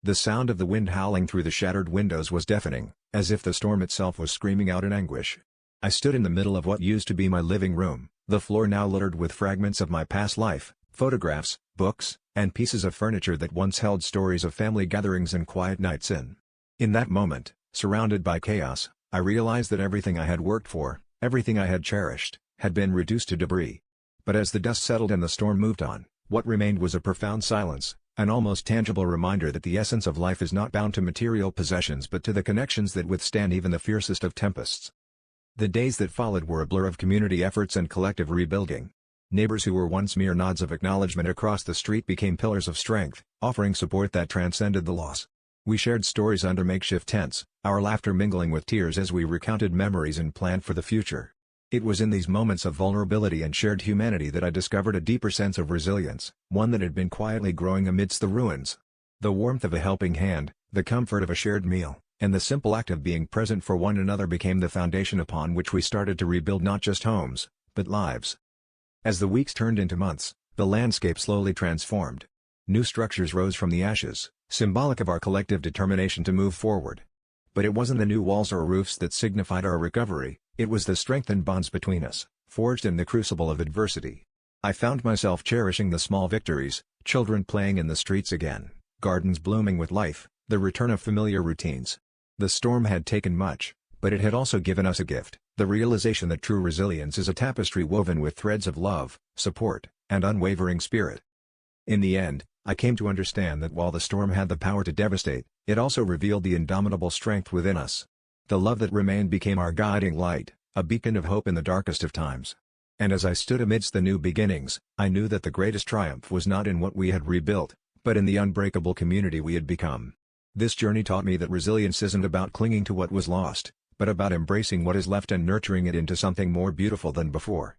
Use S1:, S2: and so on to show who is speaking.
S1: The sound of the wind howling through the shattered windows was deafening, as if the storm itself was screaming out in anguish. I stood in the middle of what used to be my living room, the floor now littered with fragments of my past life, photographs, books, and pieces of furniture that once held stories of family gatherings and quiet nights in. In that moment, surrounded by chaos, I realized that everything I had worked for, everything I had cherished, had been reduced to debris. But as the dust settled and the storm moved on, what remained was a profound silence, an almost tangible reminder that the essence of life is not bound to material possessions but to the connections that withstand even the fiercest of tempests. The days that followed were a blur of community efforts and collective rebuilding. Neighbors who were once mere nods of acknowledgement across the street became pillars of strength, offering support that transcended the loss. We shared stories under makeshift tents, our laughter mingling with tears as we recounted memories and planned for the future. It was in these moments of vulnerability and shared humanity that I discovered a deeper sense of resilience, one that had been quietly growing amidst the ruins. The warmth of a helping hand, the comfort of a shared meal, and the simple act of being present for one another became the foundation upon which we started to rebuild not just homes, but lives. As the weeks turned into months, the landscape slowly transformed. New structures rose from the ashes, symbolic of our collective determination to move forward. But it wasn't the new walls or roofs that signified our recovery, it was the strengthened bonds between us, forged in the crucible of adversity. I found myself cherishing the small victories, children playing in the streets again, gardens blooming with life, the return of familiar routines. The storm had taken much, but it had also given us a gift, the realization that true resilience is a tapestry woven with threads of love, support, and unwavering spirit. In the end, I came to understand that while the storm had the power to devastate, it also revealed the indomitable strength within us. The love that remained became our guiding light, a beacon of hope in the darkest of times. And as I stood amidst the new beginnings, I knew that the greatest triumph was not in what we had rebuilt, but in the unbreakable community we had become. This journey taught me that resilience isn't about clinging to what was lost, but about embracing what is left and nurturing it into something more beautiful than before.